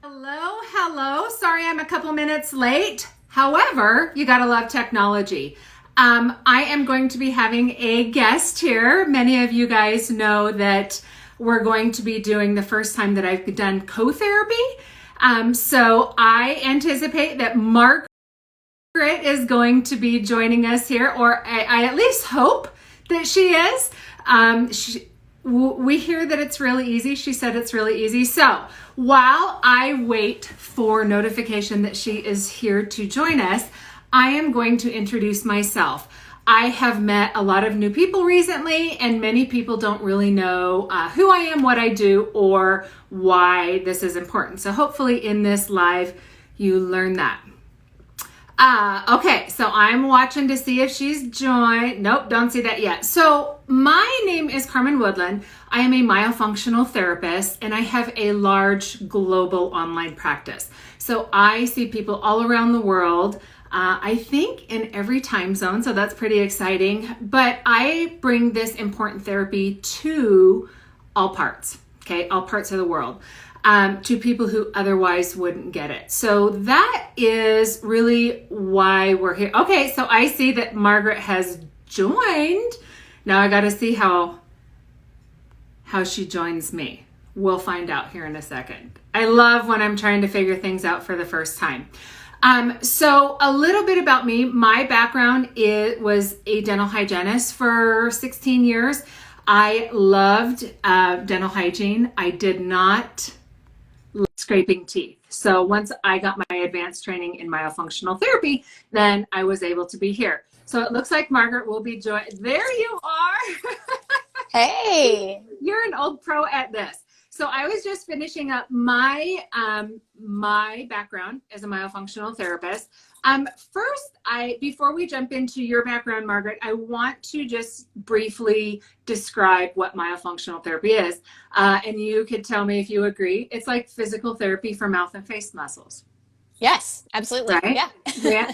Hello, hello. Sorry I'm a couple minutes late. However, you gotta love technology. I am going to be having a guest here. Many of you guys know that we're going to be doing the first time that I've done co-therapy. So I anticipate that Margaret is going to be joining us here, or I at least hope that she is. We hear that it's really easy. She said it's really easy. So while I wait for notification that she is here to join us, I am going to introduce myself. I have met a lot of new people recently, and many people don't really know who I am, what I do, or why this is important. So hopefully in this live, you learn that. Okay, so I'm watching to see if she's joined. Nope, don't see that yet. So my name is Carmen Woodland. I am a myofunctional therapist, and I have a large global online practice. So I see people all around the world, I think in every time zone, so that's pretty exciting. But I bring this important therapy to all parts, okay, all parts of the world. To people who otherwise wouldn't get it. So that is really why we're here. Okay, so I see that Margaret has joined. Now I got to see how she joins me. We'll find out here in a second. I love when I'm trying to figure things out for the first time. So a little bit about me. My background was a dental hygienist for 16 years. I loved dental hygiene. I did not scraping teeth. So once I got my advanced training in myofunctional therapy, then I was able to be here. So it looks like Margaret will be joined. There you are. Hey. You're an old pro at this. So I was just finishing up my my background as a myofunctional therapist. First, before we jump into your background, Margaret, I want to just briefly describe what myofunctional therapy is. And you could tell me if you agree. It's like physical therapy for mouth and face muscles. Yes, absolutely. Right? Yeah. Yeah.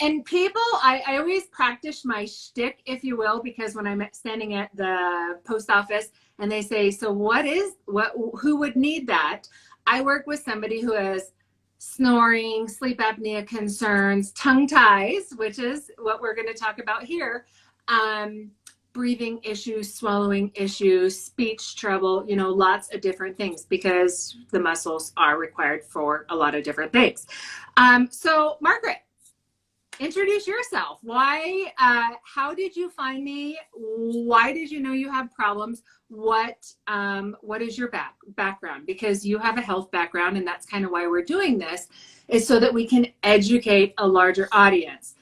And people, I always practice my shtick, if you will, because when I'm standing at the post office and they say, so who would need that? I work with somebody who has snoring, sleep apnea concerns, tongue ties, which is what we're going to talk about here, breathing issues, swallowing issues, speech trouble, lots of different things because the muscles are required for a lot of different things. So Margaret, introduce yourself. How did you find me? Why did you know you have problems? What is your background? Because you have a health background, and that's kind of why we're doing this, is so that we can educate a larger audience.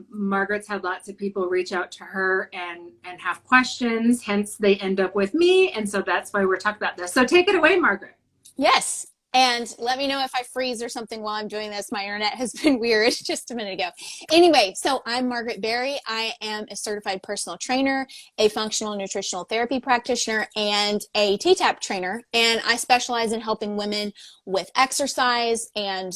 Margaret's had lots of people reach out to her and have questions, hence they end up with me. And so that's why we're talking about this. So take it away, Margaret. Yes. And let me know if I freeze or something while I'm doing this. My internet has been weird just a minute ago. Anyway, so I'm Margaret Berry. I am a certified personal trainer, a functional nutritional therapy practitioner, and a T-TAP trainer. And I specialize in helping women with exercise and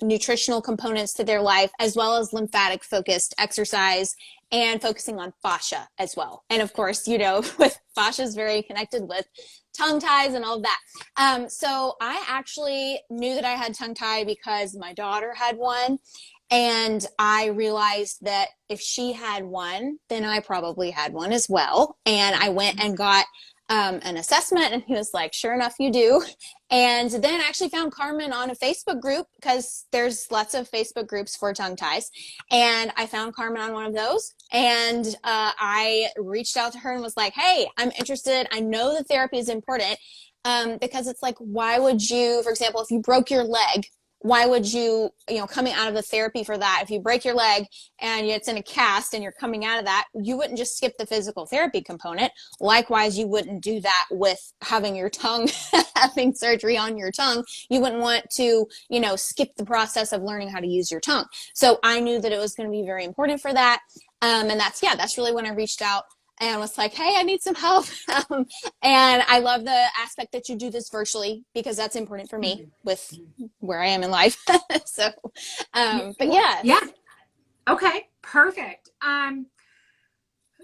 nutritional components to their life, as well as lymphatic focused exercise and focusing on fascia as well. And of course, with fascia is very connected with tongue ties and all of that. So I actually knew that I had tongue tie because my daughter had one. And I realized that if she had one, then I probably had one as well. And I went and got an assessment, and he was like, sure enough, you do. And then I actually found Carmen on a Facebook group, because there's lots of Facebook groups for tongue ties. And I found Carmen on one of those. And I reached out to her and was like, hey, I'm interested. I know that therapy is important, because it's like, why would you, for example, if you broke your leg, why would you, coming out of the therapy for that, if you break your leg and it's in a cast and you're coming out of that, you wouldn't just skip the physical therapy component. Likewise, you wouldn't do that with having your tongue, having surgery on your tongue. You wouldn't want to, skip the process of learning how to use your tongue. So I knew that it was going to be very important for that. And that's really when I reached out and was like, hey, I need some help. And I love the aspect that you do this virtually, because that's important for me with where I am in life. So, but yeah. Yeah. Okay, perfect.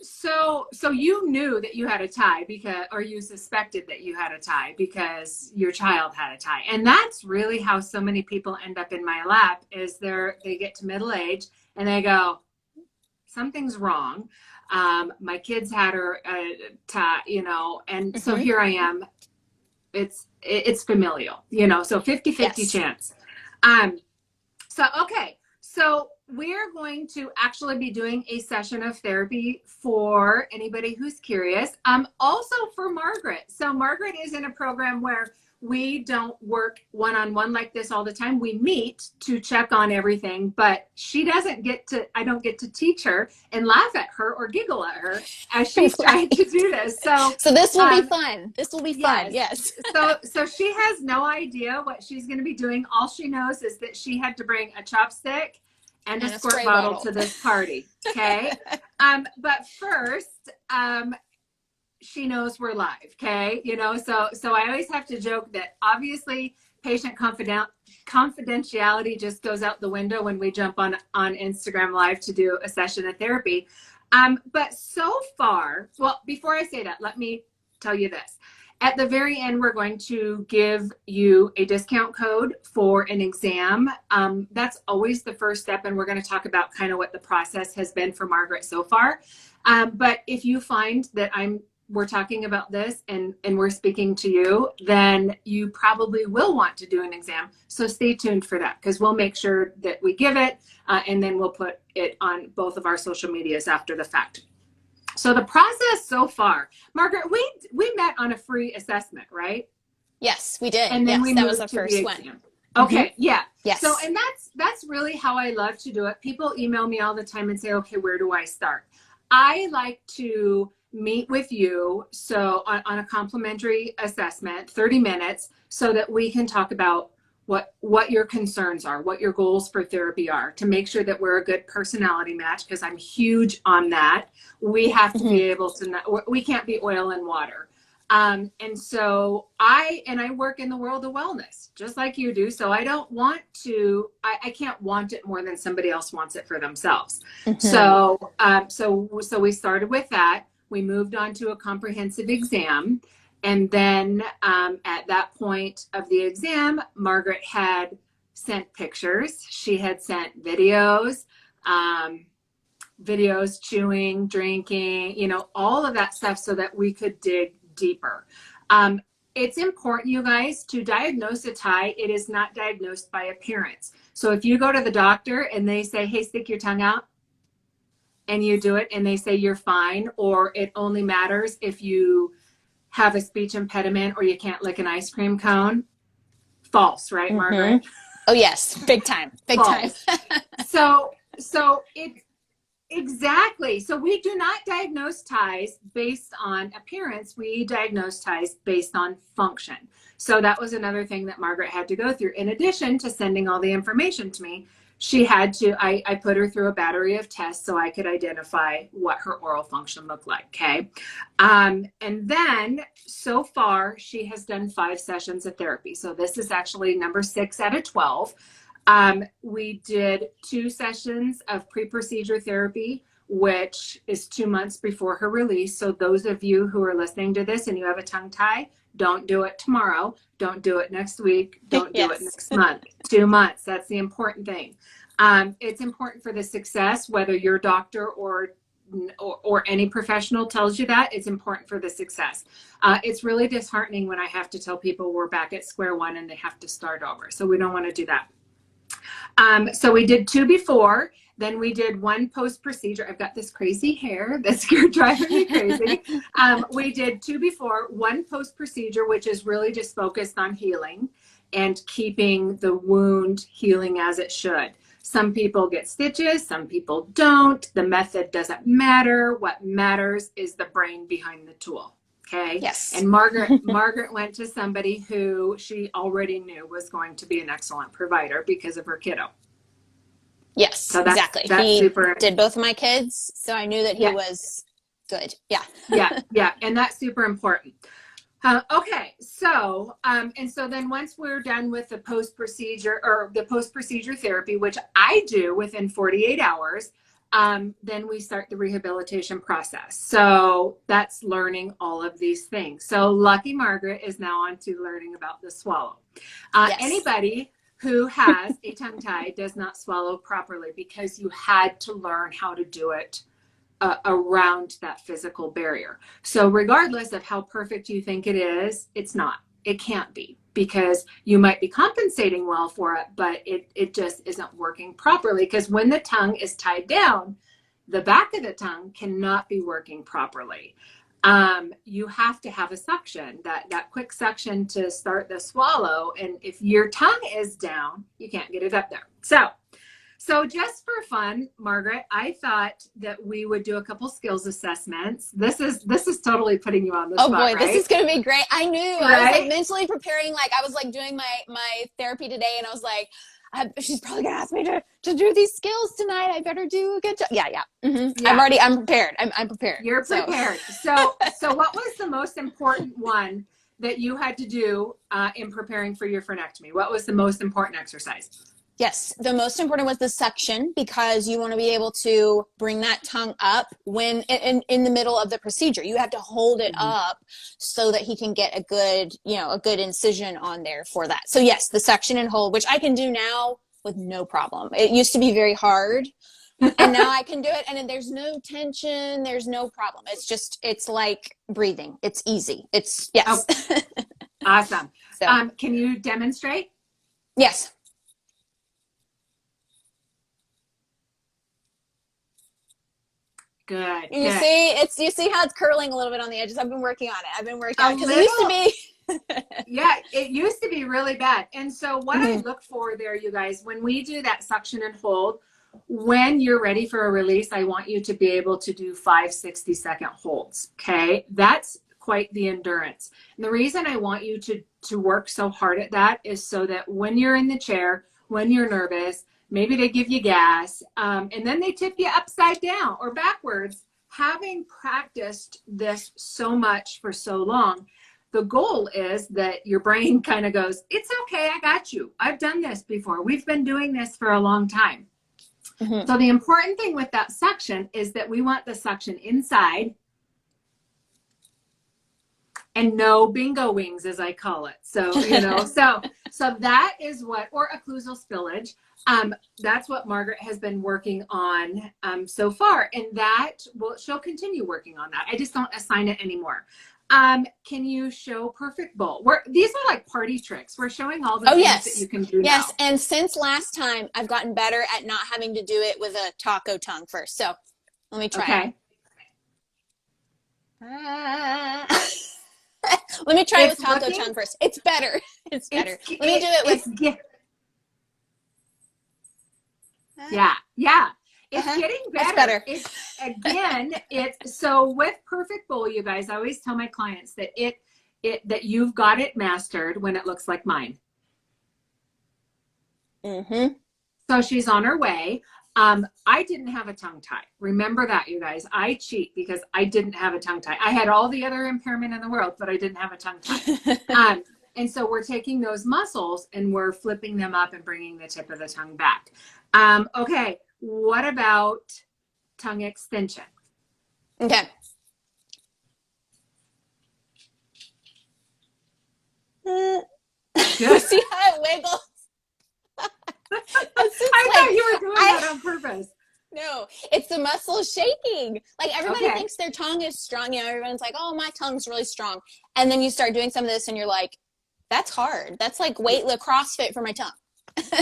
So you knew that you had a tie because, or you suspected that you had a tie because your child had a tie. And that's really how so many people end up in my lap is they get to middle age and they go, something's wrong. My kids had her tie, and so here I am. It's familial, so 50-50 chance. So we're going to actually be doing a session of therapy for anybody who's curious. Also for Margaret. So Margaret is in a program where we don't work one-on-one like this all the time. We meet to check on everything, but I don't get to teach her and laugh at her or giggle at her as she's trying to do this. So this will be fun. This will be fun. Yes. So she has no idea what she's going to be doing. All she knows is that she had to bring a chopstick and a squirt bottle to this party. Okay. But first, she knows we're live. Okay. So I always have to joke that obviously patient confidentiality just goes out the window when we jump on Instagram Live to do a session of therapy. But so far, well, before I say that, let me tell you this. At the very end, we're going to give you a discount code for an exam. That's always the first step, and we're going to talk about kind of what the process has been for Margaret so far. But if you find that we're talking about this and we're speaking to you, then you probably will want to do an exam. So stay tuned for that, because we'll make sure that we give it, and then we'll put it on both of our social medias after the fact. So the process so far, Margaret, we met on a free assessment, right? Yes, we did. And then that was our first one. Okay, yeah. Yes. So, and that's really how I love to do it. People email me all the time and say, okay, where do I start? I like to meet with you on a complimentary assessment, 30 minutes, so that we can talk about what your concerns are, what your goals for therapy are, to make sure that we're a good personality match, because I'm huge on that. We have to be able to we can't be oil and water. And so I work in the world of wellness just like you do. So I don't want to, I can't want it more than somebody else wants it for themselves. So we started with that. We moved on to a comprehensive exam. And then at that point of the exam, Margaret had sent pictures. She had sent videos, chewing, drinking, all of that stuff so that we could dig deeper. It's important, you guys, to diagnose a tie. It is not diagnosed by appearance. So if you go to the doctor and they say, hey, stick your tongue out, and you do it and they say you're fine, or it only matters if you have a speech impediment or you can't lick an ice cream cone. False, right, Margaret? Oh yes, big time. So exactly. So we do not diagnose ties based on appearance. We diagnose ties based on function. So that was another thing that Margaret had to go through. In addition to sending all the information to me, she had to, I put her through a battery of tests so I could identify what her oral function looked like, okay? And then, so far, she has done 5 sessions of therapy. So this is actually number 6 out of 12. We did 2 sessions of pre-procedure therapy, which is 2 months before her release. So those of you who are listening to this and you have a tongue tie, don't do it tomorrow. Don't do it next week. Don't do it next month. 2 months. That's the important thing. It's important for the success, whether your doctor or any professional tells you that. It's important for the success. It's really disheartening when I have to tell people we're back at square one and they have to start over. So we don't want to do that. So we did 2 before. Then we did 1 post-procedure. I've got this crazy hair that's driving me crazy. We did 2 before, 1 post-procedure, which is really just focused on healing and keeping the wound healing as it should. Some people get stitches, some people don't. The method doesn't matter. What matters is the brain behind the tool. Okay. Yes. And Margaret went to somebody who she already knew was going to be an excellent provider because of her kiddo. Yes, so exactly. He did both of my kids, so I knew that he was good. Yeah. Yeah. And that's super important. Okay. So, and so then once we're done with the post-procedure therapy, which I do within 48 hours, then we start the rehabilitation process. So that's learning all of these things. So lucky Margaret is now on to learning about the swallow. Yes. Anybody who has a tongue tie does not swallow properly because you had to learn how to do it around that physical barrier. So regardless of how perfect you think it is, it's not. It can't be, because you might be compensating well for it, but it just isn't working properly, because when the tongue is tied down, the back of the tongue cannot be working properly. You have to have a suction, that quick suction to start the swallow. And if your tongue is down, you can't get it up there. So just for fun, Margaret, I thought that we would do a couple skills assessments. This is totally putting you on the spot, boy, right? this is going to be great. I knew. Right? I was like mentally preparing. Like I was like doing my therapy today, and I was like, she's probably going to ask me to do these skills tonight. I better do a good job. Yeah. Mm-hmm. Yeah. I'm prepared. I'm prepared. You're prepared. So what was the most important one that you had to do in preparing for your frenectomy? What was the most important exercise? Yes, the most important was the suction, because you want to be able to bring that tongue up when in the middle of the procedure. You have to hold it up so that he can get a good incision on there for that. So yes, the suction and hold, which I can do now with no problem. It used to be very hard, and now I can do it, and there's no tension, there's no problem. It's like breathing. It's easy. Yes. Oh, awesome. So, can you demonstrate? Yes. Good. You see how it's curling a little bit on the edges. I've been working on it. Because it used to be. Yeah, it used to be really bad. And so what I look for there, you guys, when we do that suction and hold, when you're ready for a release, I want you to be able to do 5 60-second holds. Okay. That's quite the endurance. And the reason I want you to work so hard at that is so that when you're in the chair, when you're nervous, maybe they give you gas, and then they tip you upside down or backwards. Having practiced this so much for so long, the goal is that your brain kind of goes, it's okay, I got you. I've done this before. We've been doing this for a long time. Mm-hmm. So the important thing with that suction is that we want the suction inside and no bingo wings, as I call it. So, so that is what, or occlusal spillage. That's what Margaret has been working on so far, and she'll continue working on that. I just don't assign it anymore. Can you show perfect bowl? These are like party tricks. We're showing all the things that you can do now. And since last time, I've gotten better at not having to do it with a taco tongue first. So let me try. Let me try it with taco tongue first. It's better. It's better. Let me do it with. Yeah. It's getting better. It's so with perfect bowl, you guys, I always tell my clients that that you've got it mastered when it looks like mine. Mm-hmm. So she's on her way. I didn't have a tongue tie. Remember that, you guys. I cheat because I didn't have a tongue tie. I had all the other impairment in the world, but I didn't have a tongue tie. And so we're taking those muscles and we're flipping them up and bringing the tip of the tongue back. Okay, what about tongue extension? Okay. You see how it wiggles? I thought you were doing that on purpose. No, it's the muscle shaking. Like everybody thinks their tongue is strong. Everyone's like, oh, my tongue's really strong. And then you start doing some of this and you're like, that's hard. That's like CrossFit for my tongue.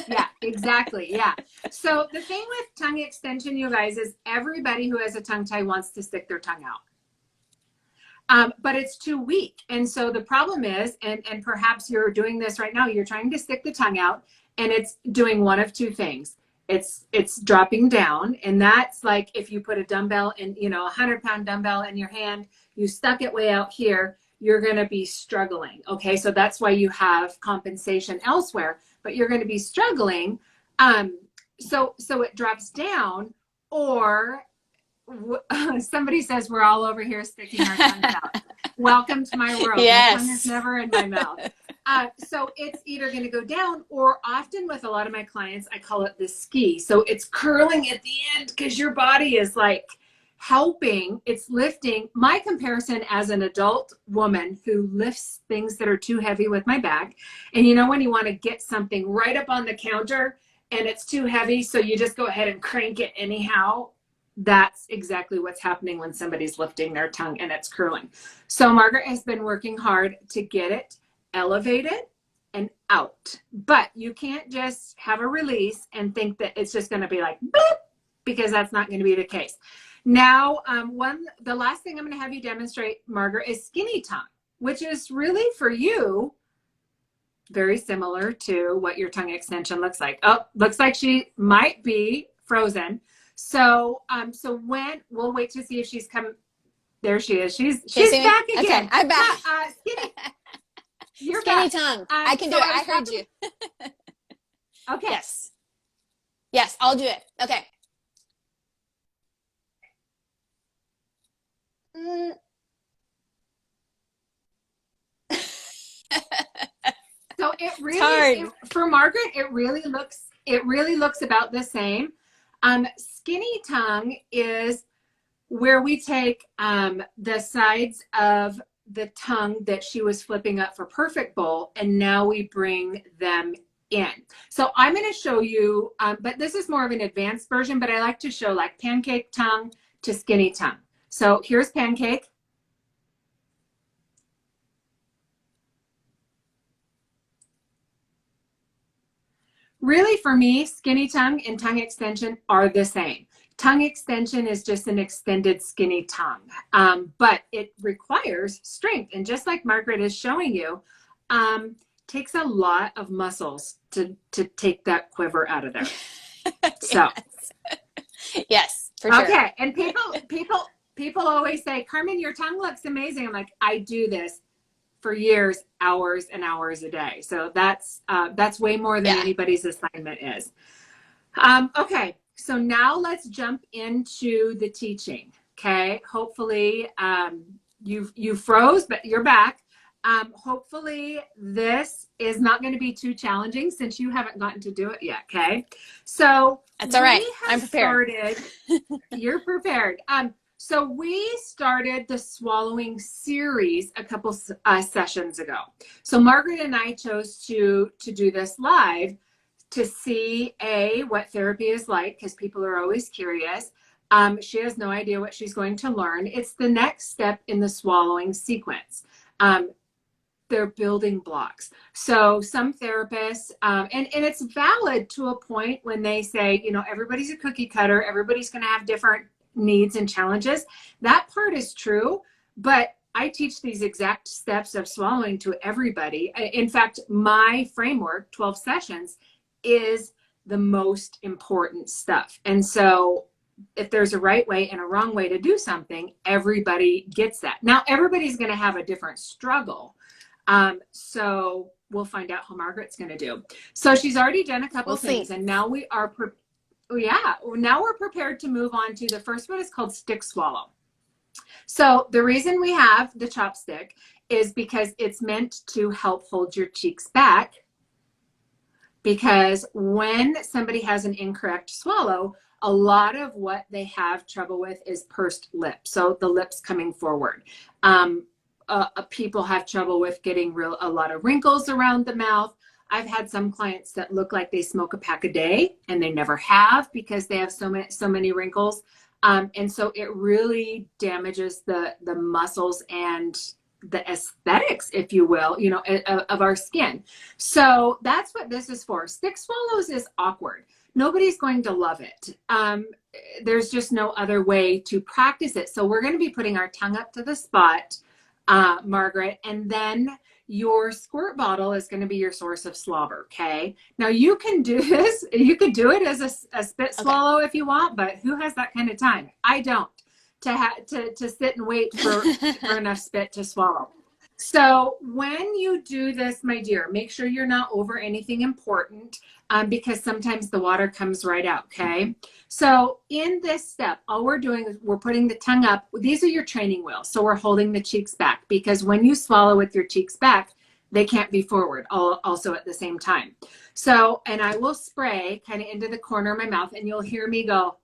Yeah, exactly. Yeah. So the thing with tongue extension, you guys, is everybody who has a tongue tie wants to stick their tongue out. But it's too weak. And so the problem is, and perhaps you're doing this right now, you're trying to stick the tongue out and it's doing one of two things. It's dropping down. And that's like if you put a dumbbell in, 100-pound dumbbell in your hand, you stuck it way out here, you're going to be struggling. Okay. So that's why you have compensation elsewhere, but you're going to be struggling. So it drops down, or somebody says we're all over here sticking our tongues out. Welcome to my world. Yes. My tongue is never in my mouth. So it's either going to go down, or often with a lot of my clients, I call it the ski. So it's curling at the end because your body is like helping, it's lifting. My comparison as an adult woman who lifts things that are too heavy with my back. And you know, when you want to get something right up on the counter and it's too heavy, so you just go ahead and crank it anyhow. That's exactly what's happening when somebody's lifting their tongue and it's curling. So Margaret has been working hard to get it elevated and out. But you can't just have a release and think that it's just going to be like, boop, because that's not going to be the case. Now, the last thing I'm going to have you demonstrate, Margaret, is skinny tongue, which is really for you very similar to what your tongue extension looks like. Oh, looks like she might be frozen. So, when we'll wait to see if she's come. There she is. She's back again. Okay, I'm back. Skinny. You're skinny back. tongue. I can do it. I heard you. Okay. Yes. Yes, I'll do it. Okay. So it really, for Margaret, it really looks about the same. Skinny tongue is where we take the sides of the tongue that she was flipping up for perfect bowl, and now we bring them in. So I'm going to show you, but this is more of an advanced version, but I like to show like pancake tongue to skinny tongue. So here's pancake. Really, for me, skinny tongue and tongue extension are the same. Tongue extension is just an extended skinny tongue, but it requires strength. And just like Margaret is showing you, takes a lot of muscles to take that quiver out of there. So, yes, for sure. Okay, and people always say, Carmen, your tongue looks amazing. I'm like, I do this for years, hours and hours a day. So that's way more than anybody's assignment is. Okay, so now let's jump into the teaching. Okay, hopefully you froze, but you're back. Hopefully this is not going to be too challenging since you haven't gotten to do it yet. Okay, so that's all right. I'm prepared. You're prepared. So we started the swallowing series a couple sessions ago. So Margaret and I chose to do this live to see what therapy is like, because people are always curious. She has no idea what she's going to learn. It's the next step in the swallowing sequence. They're building blocks. So some therapists, and it's valid to a point when they say, you know, everybody's a cookie cutter, everybody's going to have different needs and challenges. That part is true, but I teach these exact steps of swallowing to everybody. In fact, my framework, 12 sessions, is the most important stuff. And so if there's a right way and a wrong way to do something, everybody gets that. Now, everybody's going to have a different struggle. So we'll find out how Margaret's going to do. So she's already done a couple things, and now we are now we're prepared to move on to the first one. Is called stick swallow. So the reason we have the chopstick is because it's meant to help hold your cheeks back, because when somebody has an incorrect swallow, a lot of what they have trouble with is pursed lips. So the lips coming forward. People have trouble with getting a lot of wrinkles around the mouth. I've had some clients that look like they smoke a pack a day and they never have because they have so many wrinkles. And so it really damages the muscles and the aesthetics, if you will, you know, of our skin. So that's what this is for. Stick swallows is awkward. Nobody's going to love it. There's just no other way to practice it. So we're going to be putting our tongue up to the spot, Margaret, and then your squirt bottle is going to be your source of slobber. Okay. Now you can do this. You could do it as a spit swallow if you want, but who has that kind of time? I don't, to sit and wait for enough spit to swallow. So when you do this, my dear, make sure you're not over anything important, because sometimes the water comes right out. Okay. So in this step, all we're doing is we're putting the tongue up. These are your training wheels. So we're holding the cheeks back, because when you swallow with your cheeks back, they can't be forward also at the same time. So, and I will spray kind of into the corner of my mouth, and you'll hear me go.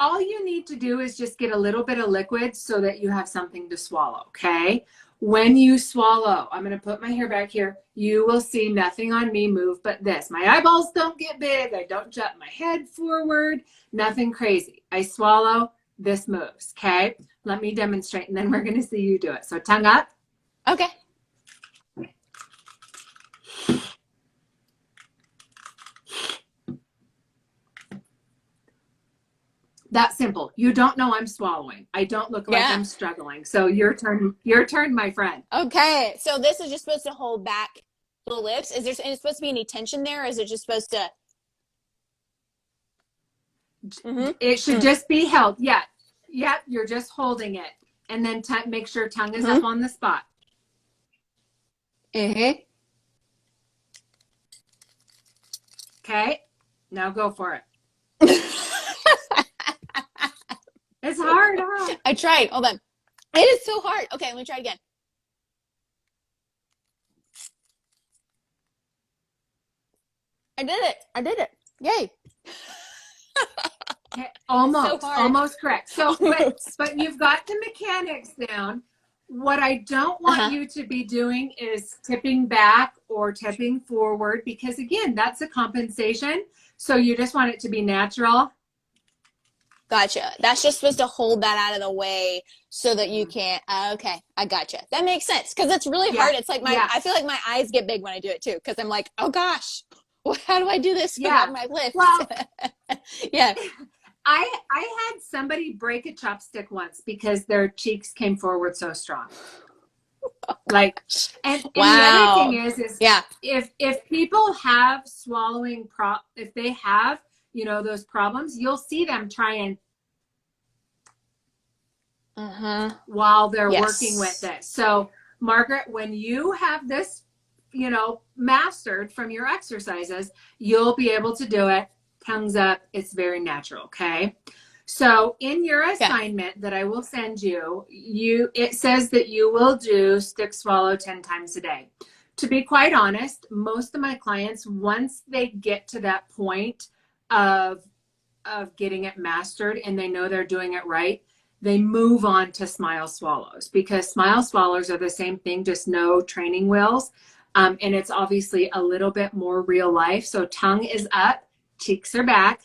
All you need to do is just get a little bit of liquid so that you have something to swallow, okay? When you swallow, I'm going to put my hair back here. You will see nothing on me move but this. My eyeballs don't get big. I don't jut my head forward. Nothing crazy. I swallow. This moves, okay? Let me demonstrate, and then we're going to see you do it. So tongue up. Okay. That's simple. You don't know I'm swallowing. I don't look like I'm struggling. So your turn, my friend. Okay. So this is just supposed to hold back the lips. Is there supposed to be any tension there? Or is it just supposed to? It should just be held. Yeah. Yeah. You're just holding it. And then make sure tongue is up on the spot. Okay. Now go for it. It's hard, huh? I tried. Hold on. It is so hard. Okay, let me try again. I did it. Yay. Okay, almost correct. So, but you've got the mechanics down. What I don't want you to be doing is tipping back or tipping forward, because again, that's a compensation. So you just want it to be natural. Gotcha. That's just supposed to hold that out of the way so that you can't. Okay, I gotcha. That makes sense, because it's really hard. It's like I feel like my eyes get big when I do it too, because I'm like, oh gosh, how do I do this without my lips? Well, yeah. I had somebody break a chopstick once because their cheeks came forward so strong. Like, and the other thing is if people have swallowing if they have, you know, those problems, you'll see them try and while they're working with this. So Margaret, when you have this, you know, mastered from your exercises, you'll be able to do it. Tongues up. It's very natural. Okay. So in your assignment that I will send you, it says that you will do stick swallow 10 times a day. To be quite honest, most of my clients, once they get to that point of getting it mastered and they know they're doing it right, they move on to smile swallows, because smile swallows are the same thing, just no training wheels. And it's obviously a little bit more real life. So tongue is up, cheeks are back.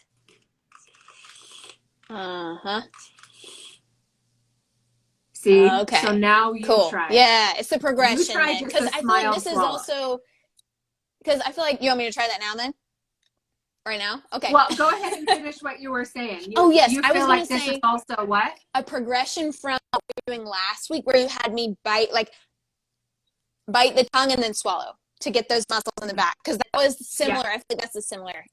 See? Okay. So now you try. Yeah, it's a progression. Because I feel like this is also, because I feel like, you want me to try that now then? Right now? Okay. Well, go ahead and finish what you were saying. I was feel like going to this is also what? A progression from what we were doing last week, where you had me bite the tongue and then swallow to get those muscles in the back. Because that was similar. I feel like that's a similar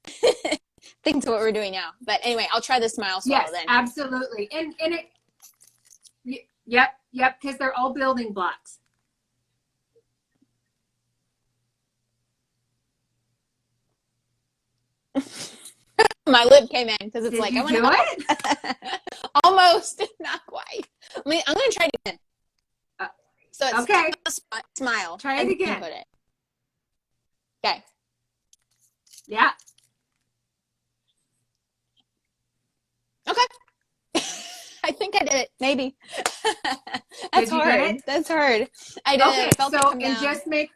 thing to what we're doing now. But anyway, I'll try the smile swallow then. Absolutely. And it, yep, because they're all building blocks. My lip came in because it's like, I want to do it. Almost, not quite. I'm going to try it again. So it's okay. Smile. Try it again. Put it. Okay. Yeah. Okay. I think I did it. Maybe. That's hard. That's hard. I did it. I felt it come down. Just make.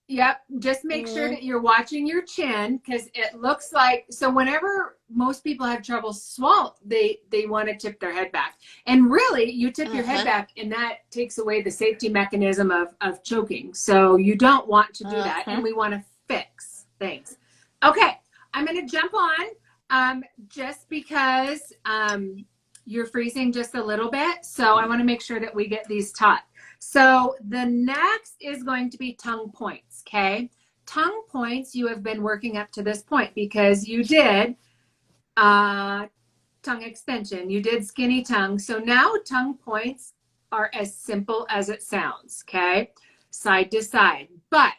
Yep. Just make sure that you're watching your chin, because it looks like, so whenever most people have trouble swallow, they want to tip their head back. And really, you tip your head back and that takes away the safety mechanism of choking. So you don't want to do that. And we want to fix things. Okay. I'm going to jump on just because you're freezing just a little bit. So I want to make sure that we get these taught. So the next is going to be tongue points, okay? Tongue points you have been working up to this point because you did tongue extension, you did skinny tongue. So now tongue points are as simple as it sounds, okay? Side to side. But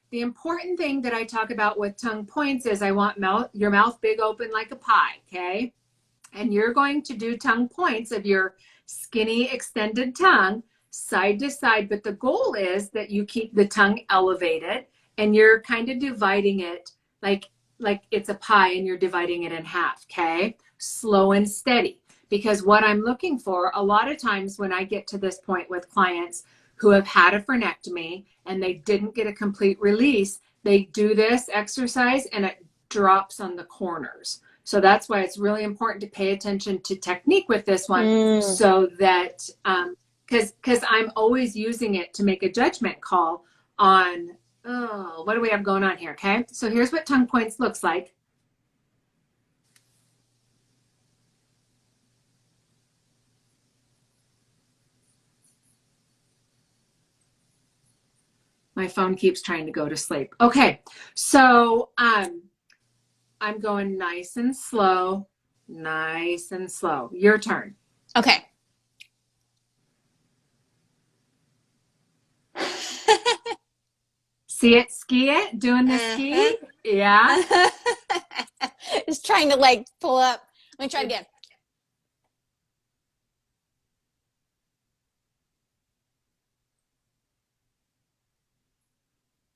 the important thing that I talk about with tongue points is I want your mouth big open like a pie, okay? And you're going to do tongue points of your skinny extended tongue side to side, but the goal is that you keep the tongue elevated and you're kind of dividing it like it's a pie and you're dividing it in half, okay? Slow and steady. Because what I'm looking for a lot of times when I get to this point with clients who have had a frenectomy and they didn't get a complete release, they do this exercise and it drops on the corners. So that's why it's really important to pay attention to technique with this one, so that because I'm always using it to make a judgment call on, oh, what do we have going on here? Okay, so here's what tongue points looks like. My phone keeps trying to go to sleep. Okay, so I'm going nice and slow, nice and slow. Your turn. Okay. See it, ski it, doing the ski? Yeah. Just trying to like pull up. Let me try it again.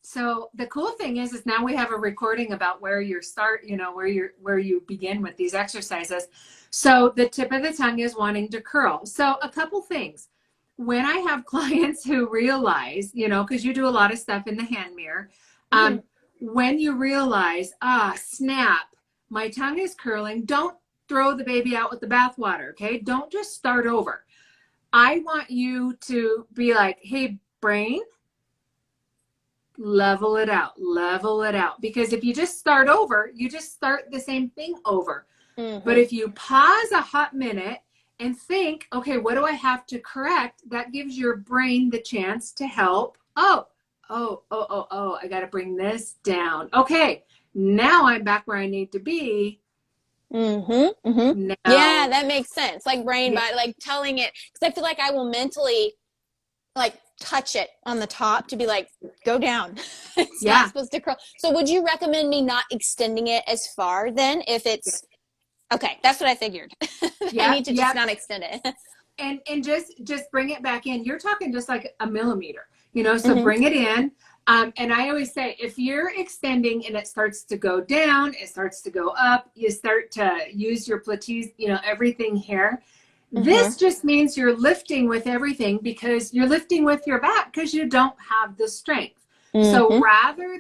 So the cool thing is now we have a recording about where you start, you know, where you begin with these exercises. So the tip of the tongue is wanting to curl. So a couple things. When I have clients who realize, you know, because you do a lot of stuff in the hand mirror, when you realize, snap, my tongue is curling, don't throw the baby out with the bathwater, okay? Don't just start over. I want you to be like, hey, brain, level it out, level it out. Because if you just start over, you just start the same thing over. But if you pause a hot minute and think, okay, what do I have to correct? That gives your brain the chance to help. Oh, I got to bring this down. Okay, now I'm back where I need to be. Now, yeah, that makes sense. Like brain, by like telling it, because I feel like I will mentally like touch it on the top to be like, go down. It's not supposed to curl. So would you recommend me not extending it as far then if it's okay? That's what I figured. I need to just not extend it. and just bring it back in. You're talking just like a millimeter, you know, so bring it in. And I always say, if you're extending and it starts to go down, it starts to go up, you start to use your plateaus, you know, everything here. This just means you're lifting with everything, because you're lifting with your back because you don't have the strength. So rather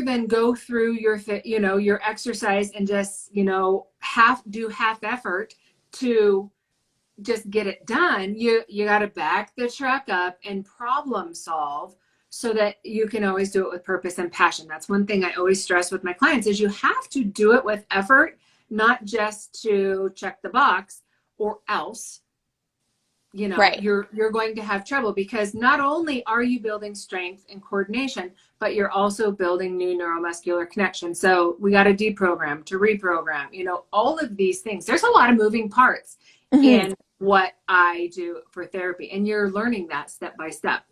than go through your, you know, your exercise and just, you know, do half effort to just get it done, you got to back the truck up and problem solve so that you can always do it with purpose and passion. That's one thing I always stress with my clients, is you have to do it with effort, not just to check the box, or else, you know, you're going to have trouble, because not only are you building strength and coordination, but you're also building new neuromuscular connections. So we got to deprogram, to reprogram, you know, all of these things. There's a lot of moving parts in what I do for therapy, and you're learning that step by step.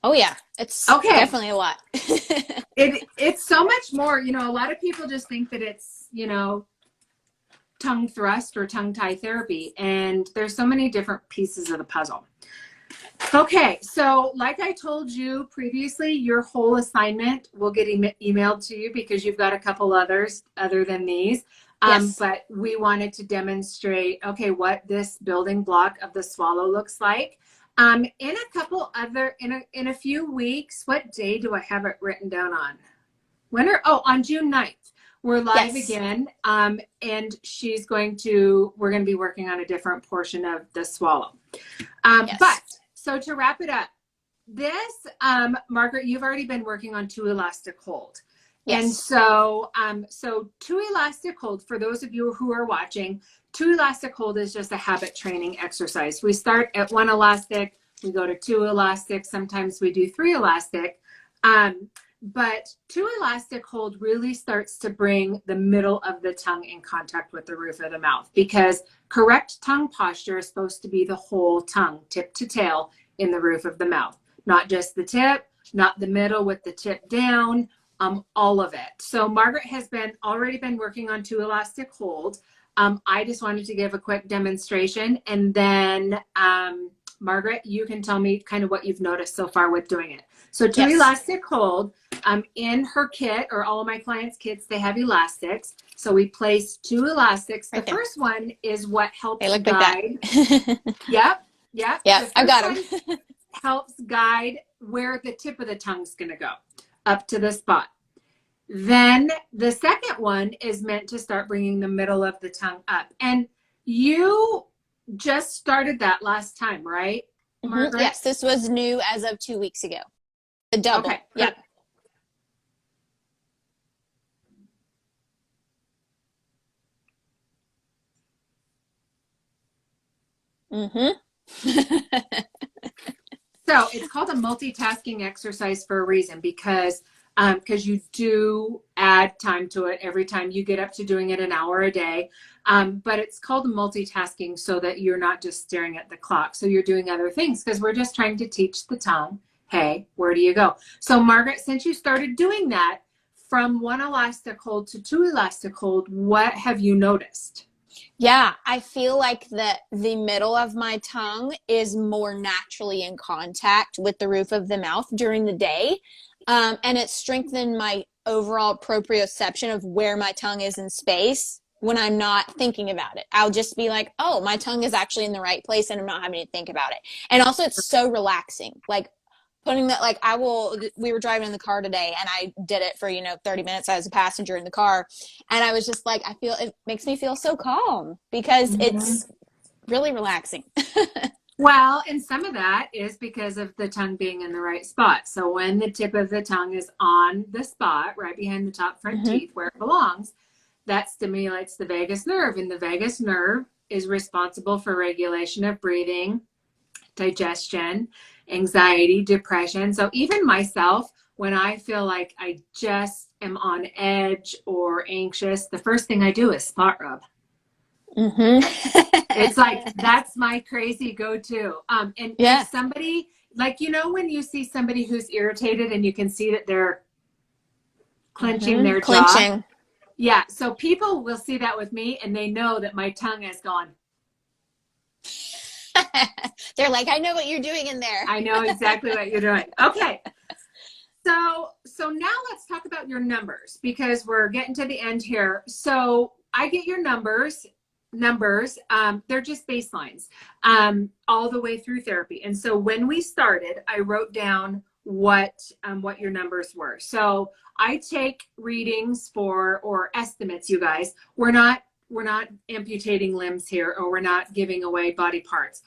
Oh yeah, it's definitely a lot. It's so much more, you know. A lot of people just think that it's, you know, tongue thrust or tongue tie therapy, and there's so many different pieces of the puzzle. Okay, so like I told you previously, your whole assignment will get emailed to you, because you've got a couple others other than these. But we wanted to demonstrate, okay, what this building block of the swallow looks like. In a few weeks, what day do I have it written down on? On June 9th. We're live again, and we're going to be working on a different portion of the swallow. But, so to wrap it up, this, Margaret, you've already been working on 2 elastic hold. And so, so 2 elastic hold, for those of you who are watching, 2 elastic hold is just a habit training exercise. We start at 1 elastic, we go to 2 elastic, sometimes we do 3 elastic. But 2 elastic hold really starts to bring the middle of the tongue in contact with the roof of the mouth, because correct tongue posture is supposed to be the whole tongue, tip to tail, in the roof of the mouth, not just the tip, not the middle with the tip down, all of it. So Margaret has already been working on 2 elastic hold. I just wanted to give a quick demonstration, and then Margaret, you can tell me kind of what you've noticed so far with doing it. So two Yes. elastic hold. In her kit, or all of my clients' kits, they have elastics. So we place two elastics. Right The there. first one is what helps They look guide. like that. Yep, yep. Yep, The I've first got one them. helps guide where the tip of the tongue's going to go, up to the spot. Then the second one is meant to start bringing the middle of the tongue up. And you just started that last time, right, Margaret? Yes, this was new as of 2 weeks ago. The double. Okay. Yep. So it's called a multitasking exercise for a reason, because you do add time to it every time you get up to doing it an hour a day. But it's called multitasking so that you're not just staring at the clock. So you're doing other things, because we're just trying to teach the tongue, hey, where do you go? So Margaret, since you started doing that, from one elastic hold to two elastic hold, what have you noticed? Yeah, I feel like the middle of my tongue is more naturally in contact with the roof of the mouth during the day. And it strengthened my overall proprioception of where my tongue is in space when I'm not thinking about it. I'll just be like, oh, my tongue is actually in the right place and I'm not having to think about it. And also it's so relaxing. Like putting that, like we were driving in the car today and I did it for, 30 minutes. I was a passenger in the car and I was just like, I feel, it makes me feel so calm because it's really relaxing. Well, and some of that is because of the tongue being in the right spot. So when the tip of the tongue is on the spot, right behind the top front teeth where it belongs, that stimulates the vagus nerve. And the vagus nerve is responsible for regulation of breathing, digestion, anxiety, depression. So even myself, when I feel like I just am on edge or anxious, the first thing I do is spot rub. It's like, that's my crazy go-to. And if somebody, like, when you see somebody who's irritated and you can see that they're clenching their jaw. Yeah. So people will see that with me and they know that my tongue has gone. They're like, I know what you're doing in there. I know exactly what you're doing. Okay. So now let's talk about your numbers, because we're getting to the end here. So I get your numbers. They're just baselines all the way through therapy. And so when we started, I wrote down what your numbers were. So I take readings or estimates, you guys. We're not amputating limbs here, or we're not giving away body parts.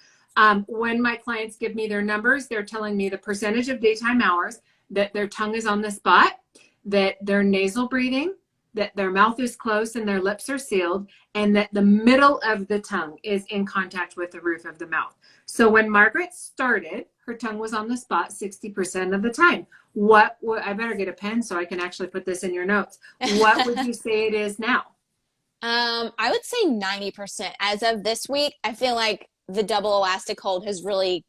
When my clients give me their numbers, they're telling me the percentage of daytime hours that their tongue is on the spot, that they're nasal breathing, that their mouth is closed and their lips are sealed, and that the middle of the tongue is in contact with the roof of the mouth. So when Margaret started, her tongue was on the spot 60% of the time. I better get a pen so I can actually put this in your notes. What would you say it is now? I would say 90%. As of this week, I feel like the double elastic hold has really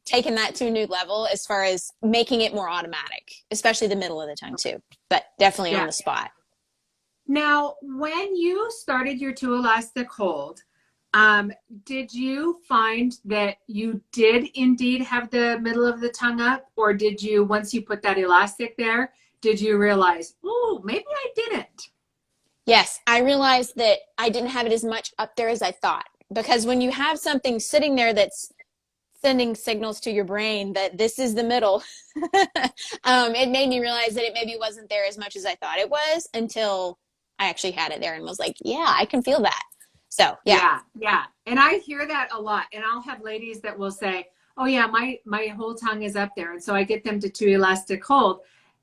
taken that to a new level as far as making it more automatic, especially the middle of the tongue too, but definitely on the spot. Now, when you started your two elastic hold, did you find that you did indeed have the middle of the tongue up, or did you, once you put that elastic there, did you realize, oh, maybe I didn't? Yes, I realized that I didn't have it as much up there as I thought, because when you have something sitting there that's sending signals to your brain that this is the middle, it made me realize that it maybe wasn't there as much as I thought it was until I actually had it there and was like, yeah, I can feel that. So yeah. And I hear that a lot. And I'll have ladies that will say, oh yeah, my whole tongue is up there. And so I get them to two elastic hold.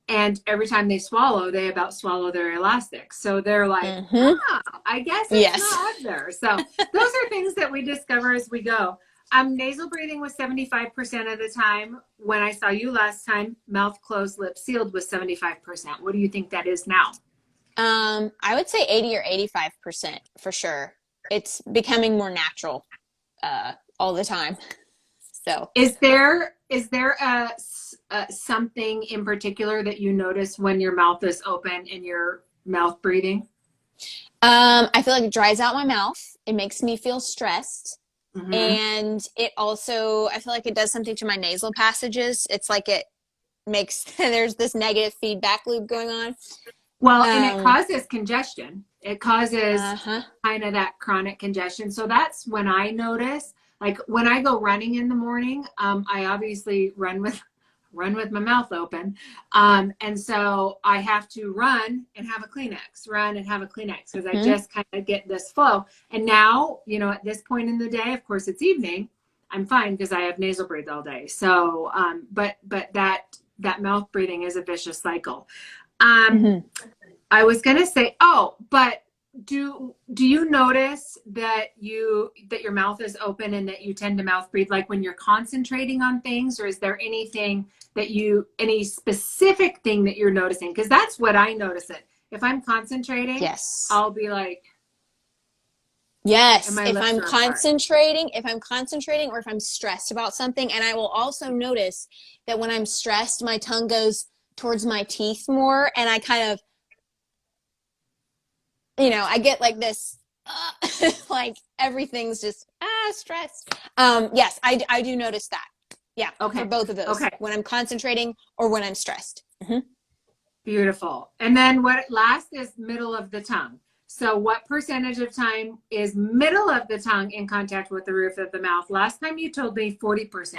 And every time they swallow, they about swallow their elastic. So they're like, I guess it's not up there. So those are things that we discover as we go. Nasal breathing was 75% of the time. When I saw you last time, mouth closed, lips sealed was 75%. What do you think that is now? I would say 80 or 85% for sure. It's becoming more natural all the time. So is there something in particular that you notice when your mouth is open and your mouth breathing? I feel like it dries out my mouth. It makes me feel stressed. Mm-hmm. And it also, I feel like it does something to my nasal passages. It's like it makes, there's this negative feedback loop going on. Well, and it causes congestion. It causes Uh-huh. kind of that chronic congestion. So that's when I notice, like when I go running in the morning, I obviously run with my mouth open. And so I have to run and have a Kleenex because I just kind of get this flow. And now, you know, at this point in the day, of course, it's evening. I'm fine because I have nasal breathe all day. So, but that mouth breathing is a vicious cycle. I was gonna say, oh, but do you notice that your mouth is open and that you tend to mouth breathe like when you're concentrating on things, or is there anything any specific thing that you're noticing? Because that's what I notice it. If I'm concentrating, Yes. I'll be like, yes, if I'm concentrating or if I'm stressed about something. And I will also notice that when I'm stressed, my tongue goes towards my teeth more, and I kind of, you know, I get like this, like everything's just stressed. Yes, I do notice that. Yeah, okay, for both of those. Okay, when I'm concentrating or when I'm stressed. Mm-hmm. Beautiful. And then what last is middle of the tongue. So what percentage of time is middle of the tongue in contact with the roof of the mouth? Last time you told me 40%.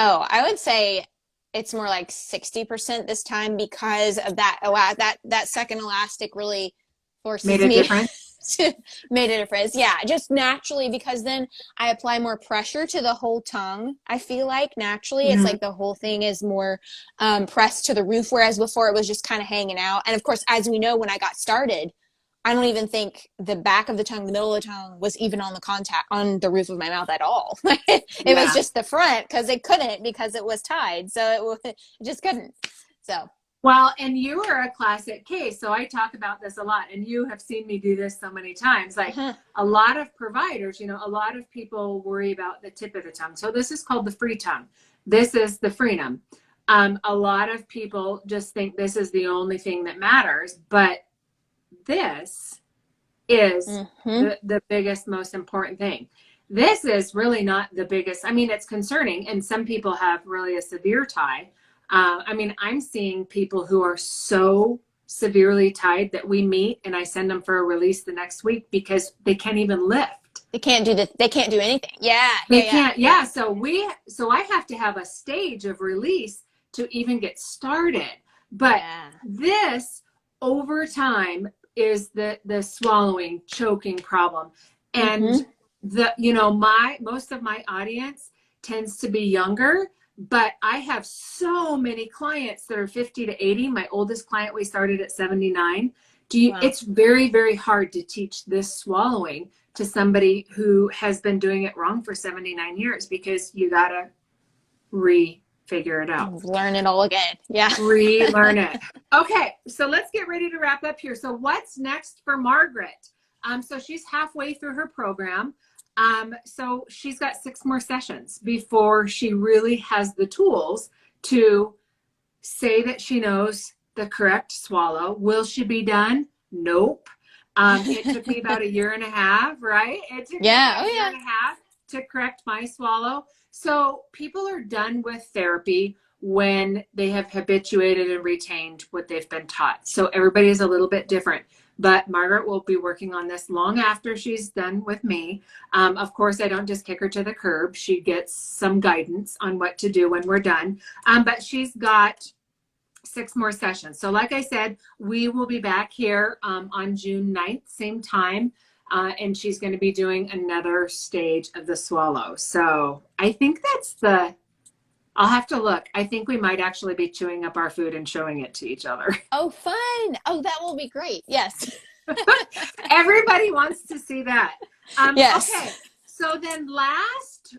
Oh, I would say it's more like 60% this time because of that second elastic really forces Made a me difference. made a difference. Yeah, just naturally, because then I apply more pressure to the whole tongue. I feel like naturally it's like the whole thing is more pressed to the roof, whereas before it was just kind of hanging out. And of course, as we know, when I got started, I don't even think the back of the tongue, the middle of the tongue was even on the roof of my mouth at all. It was just the front because it couldn't, because it was tied. So it just couldn't. So. Well, and you are a classic case. So I talk about this a lot, and you have seen me do this so many times. Like a lot of providers, you know, a lot of people worry about the tip of the tongue. So this is called the free tongue. This is the frenum. A lot of people just think this is the only thing that matters, but this is the biggest, most important thing. This is really not the biggest. I mean, it's concerning, and some people have really a severe tie. I mean, I'm seeing people who are so severely tied that we meet and I send them for a release the next week because they can't even lift. They can't do anything. Yeah. They can't. Yeah. So I have to have a stage of release to even get started. But this over time is the swallowing, choking problem. And most of my audience tends to be younger. But I have so many clients that are 50 to 80. My oldest client, we started at 79. It's very, very hard to teach this swallowing to somebody who has been doing it wrong for 79 years because you got to figure it out. Learn it all again. Yeah. Relearn it. Okay. So let's get ready to wrap up here. So what's next for Margaret? So she's halfway through her program. So she's got 6 more sessions before she really has the tools to say that she knows the correct swallow. Will she be done? Nope. It took me about 1.5 years, right? It took me about a year and a half to correct my swallow. So people are done with therapy when they have habituated and retained what they've been taught. So everybody is a little bit different. But Margaret will be working on this long after she's done with me. Of course, I don't just kick her to the curb. She gets some guidance on what to do when we're done. But she's got 6 more sessions. So like I said, we will be back here on June 9th, same time. And she's going to be doing another stage of the swallow. So I think I'll have to look. I think we might actually be chewing up our food and showing it to each other. Oh, fun. Oh, that will be great. Yes. Everybody wants to see that. Yes. Okay. So then last,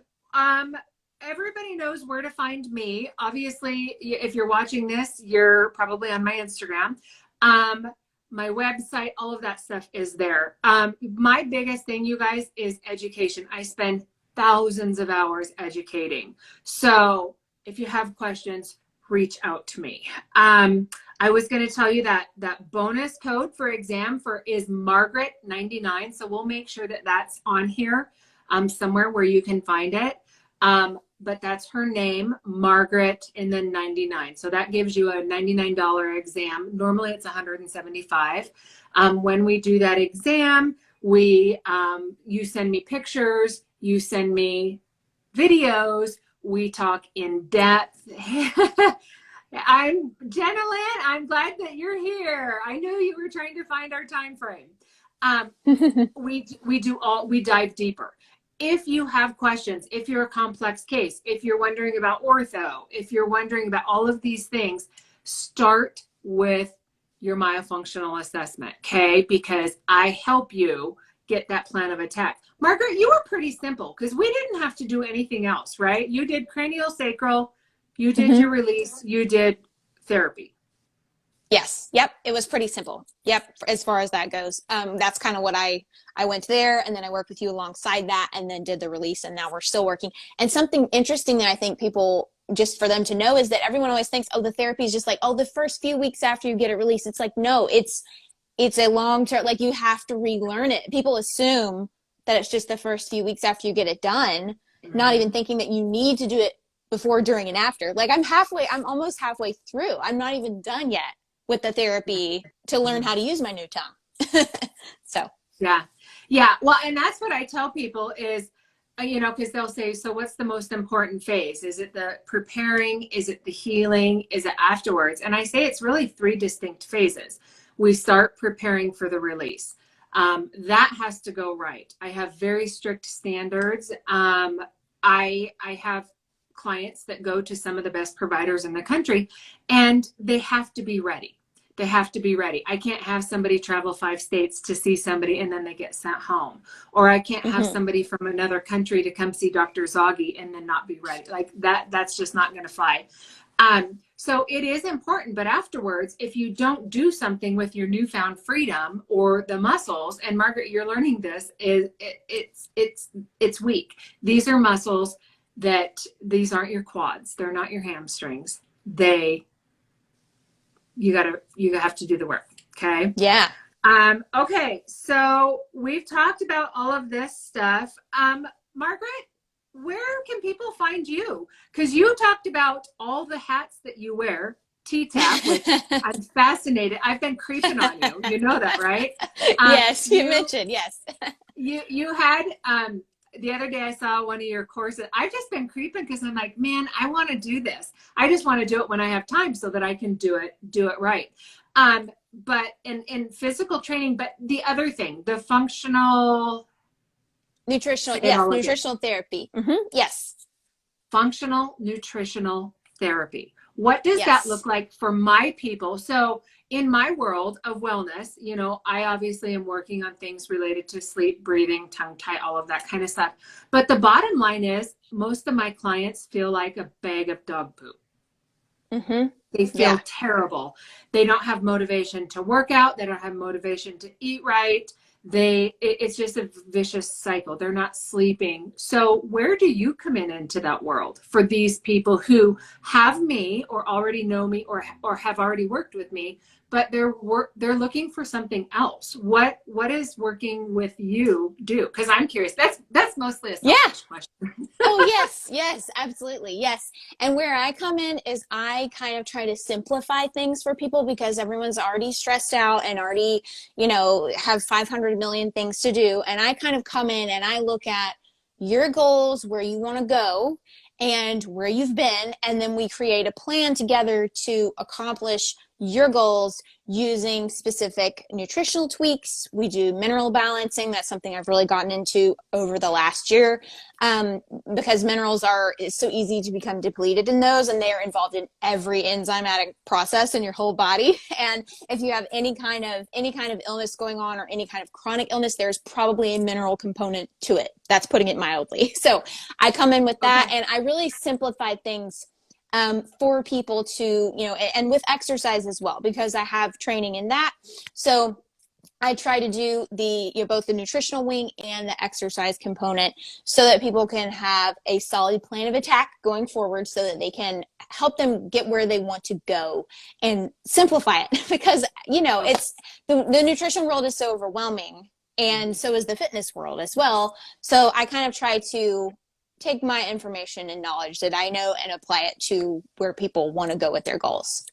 everybody knows where to find me. Obviously, if you're watching this, you're probably on my Instagram. My website, all of that stuff is there. My biggest thing, you guys, is education. I spend thousands of hours educating. So if you have questions, reach out to me. I was going to tell you that bonus code for exam is Margaret 99. So we'll make sure that that's on here. somewhere where you can find it. But that's her name, Margaret, and then 99. So that gives you a $99 exam. Normally it's $175. When we do that exam, you send me pictures, you send me videos, we talk in depth. I'm Jenna Lynn. I'm glad that you're here. I knew you were trying to find our time frame. We dive deeper. If you have questions, if you're a complex case, if you're wondering about ortho, if you're wondering about all of these things, start with your myofunctional assessment, okay? Because I help you get that plan of attack. Margaret, you were pretty simple because we didn't have to do anything else, right? You did cranial sacral, you did your release, you did therapy. Yes. Yep. It was pretty simple. Yep. As far as that goes. That's kind of what I went there, and then I worked with you alongside that, and then did the release, and now we're still working. And something interesting that I think people, just for them to know, is that everyone always thinks, oh, the therapy is just like, oh, the first few weeks after you get it released. It's like, no, it's a long term, like you have to relearn it. People assume that it's just the first few weeks after you get it done, not even thinking that you need to do it before, during, and after. Like I'm almost halfway through. I'm not even done yet with the therapy to learn how to use my new tongue. So yeah, well, and that's what I tell people is, because they'll say, so what's the most important phase? Is it the preparing? Is it the healing? Is it afterwards? And I say it's really 3 distinct phases. We start preparing for the release. That has to go right. I have very strict standards. I have clients that go to some of the best providers in the country, and they have to be ready. They have to be ready. I can't have somebody travel 5 states to see somebody and then they get sent home. Or I can't have somebody from another country to come see Dr. Zoggy and then not be ready. Like that's just not going to fly. So it is important, but afterwards, if you don't do something with your newfound freedom or the muscles, and Margaret, you're learning this, it's weak. These are muscles these aren't your quads. They're not your hamstrings. You have to do the work. Okay. Yeah. Okay. So we've talked about all of this stuff. Margaret, where can people find you? Because you talked about all the hats that you wear, T-Tap, which I'm fascinated. I've been creeping on you. You know that, right? Yes, you mentioned, yes. You had, the other day I saw one of your courses. I've just been creeping because I'm like, man, I want to do this. I just want to do it when I have time so that I can do it right. But in physical training, but the other thing, the functional nutritional therapy. Yes. Functional nutritional therapy. What does that look like for my people? So in my world of wellness, I obviously am working on things related to sleep, breathing, tongue tie, all of that kind of stuff. But the bottom line is most of my clients feel like a bag of dog poop. They feel terrible. They don't have motivation to work out. They don't have motivation to eat right. It's just a vicious cycle. They're not sleeping. So where do you come into that world for these people who have me or already know me or have already worked with me, but they're looking for something else? What is working with you do? Because I'm curious. That's mostly a selfish question. Oh, yes, absolutely. Yes. And where I come in is I kind of try to simplify things for people because everyone's already stressed out and already, have 500 million things to do. And I kind of come in and I look at your goals, where you want to go and where you've been. And then we create a plan together to accomplish your goals using specific nutritional tweaks. We do mineral balancing. That's something I've really gotten into over the last year, because minerals it's so easy to become depleted in those, and they are involved in every enzymatic process in your whole body. And if you have any kind of illness going on or any kind of chronic illness, there's probably a mineral component to it. That's putting it mildly. So I come in with that, and I really simplify things for people to, and with exercise as well, because I have training in that. So I try to do both the nutritional wing and the exercise component so that people can have a solid plan of attack going forward so that they can help them get where they want to go and simplify it because, it's the nutrition world is so overwhelming. and so is the fitness world as well. So I kind of try to take my information and knowledge that I know and apply it to where people want to go with their goals.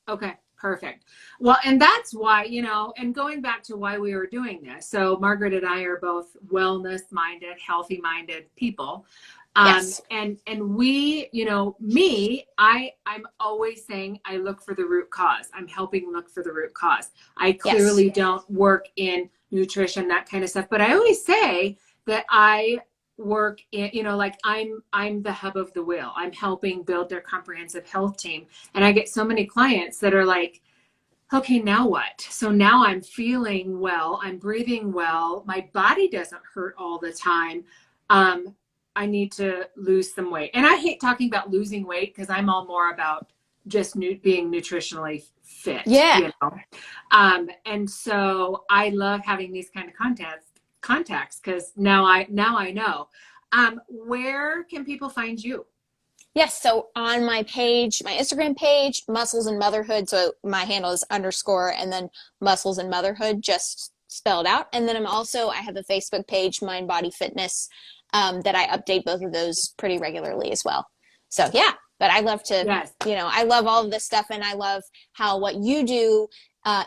Okay, perfect. Well, and that's why, you know, and going back to why we were doing this. So Margaret and I are both wellness minded, healthy minded people. Yes. And we, you know, I'm always saying I look for the root cause. I'm helping look for the root cause. I Yes. clearly don't work in nutrition, that kind of stuff, but I always say that I work in, you know, like I'm the hub of the wheel. I'm helping build their comprehensive health team. And I get so many clients that are like, okay, now what? So now I'm feeling well, I'm breathing well, my body doesn't hurt all the time. I need to lose some weight. And I hate talking about losing weight because I'm all more about just being nutritionally fit, Yeah. you know? And so I love having these kind of contacts because now I know. Where can people find you? Yes. So on my page, my Instagram page, Muscles and Motherhood. So my handle is underscore and then Muscles and Motherhood, just spelled out. And then I have a Facebook page, Mind Body Fitness, that I update both of those pretty regularly as well. So yeah, but I love to, Yes. I love all of this stuff, and I love how what you do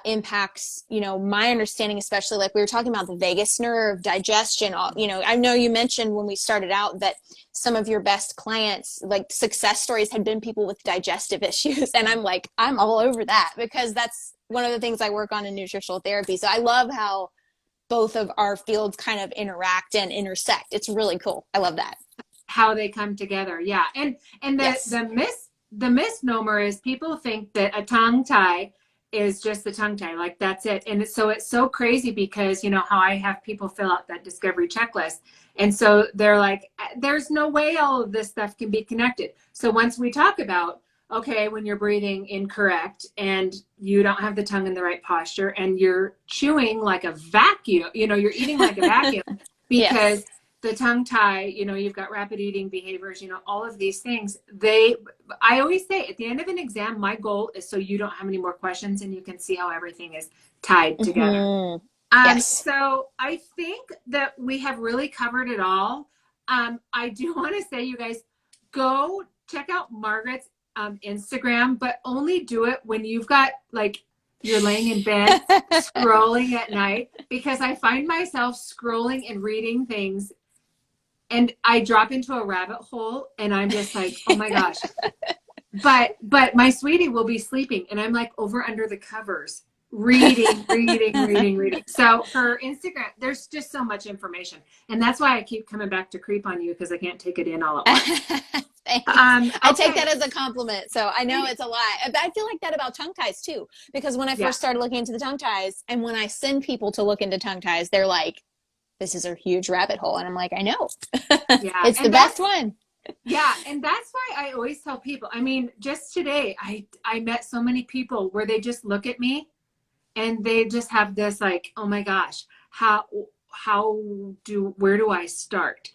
impacts, my understanding, especially like we were talking about the vagus nerve, digestion, I know you mentioned when we started out that some of your best clients, like success stories, had been people with digestive issues. And I'm all over that because that's one of the things I work on in nutritional therapy. So I love how both of our fields kind of interact and intersect. It's really cool. I love that. How they come together. Yeah. And Yes. the misnomer is people think that a tongue tie is just the tongue tie, like that's it. And it's so crazy because you know how I have people fill out that discovery checklist. And so they're like, there's no way all of this stuff can be connected. So once we talk about, okay, when you're breathing incorrect and you don't have the tongue in the right posture and you're chewing like a vacuum, you're eating like a vacuum because Yes. the tongue tie, you've got rapid eating behaviors, all of these things. I always say at the end of an exam, my goal is so you don't have any more questions and you can see how everything is tied together. Mm-hmm. Yes. So I think that we have really covered it all. I do want to say, you guys, go check out Margaret's Instagram, but only do it when you've got you're laying in bed scrolling at night, because I find myself scrolling and reading things and I drop into a rabbit hole and I'm just like, oh my gosh. But my sweetie will be sleeping and I'm like over under the covers reading. So her Instagram, there's just so much information. And that's why I keep coming back to creep on you, because I can't take it in all at once. Thanks. Okay. I take that as a compliment. So I know it's a lot. But I feel like that about tongue ties too, because when I first started looking into the tongue ties, and when I send people to look into tongue ties, they're like, this is a huge rabbit hole. And I'm like, I know. Yeah. It's the best one. Yeah. And that's why I always tell people, I mean, just today, I met so many people where they just look at me and they just have this like, oh my gosh, where do I start?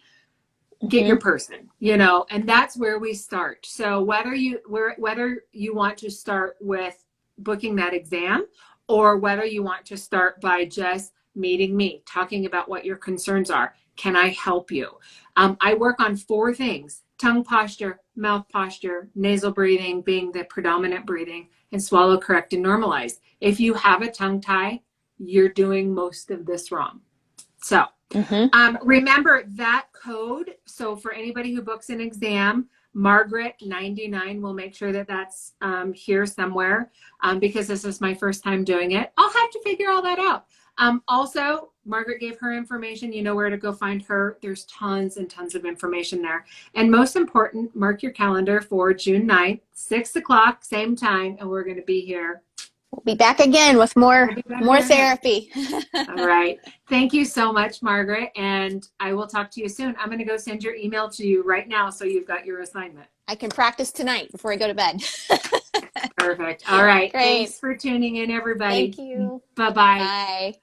Get your person, and that's where we start. So whether you want to start with booking that exam, or whether you want to start by just meeting me, talking about what your concerns are, can I help you? I work on 4 things: tongue posture, mouth posture, nasal breathing being the predominant breathing, and swallow correct and normalize. If you have a tongue tie, you're doing most of this wrong. So remember that code. So for anybody who books an exam, Margaret 99 will make sure that that's here somewhere, because this is my first time doing it. I'll have to figure all that out. Also, Margaret gave her information. You know where to go find her. There's tons and tons of information there. And most important, mark your calendar for June 9th, 6 o'clock, same time, and we're going to be here. We'll be back again with more therapy. All right. Thank you so much, Margaret. And I will talk to you soon. I'm going to go send your email to you right now so you've got your assignment. I can practice tonight before I go to bed. Perfect. All right. Great. Thanks for tuning in, everybody. Thank you. Bye-bye. Bye.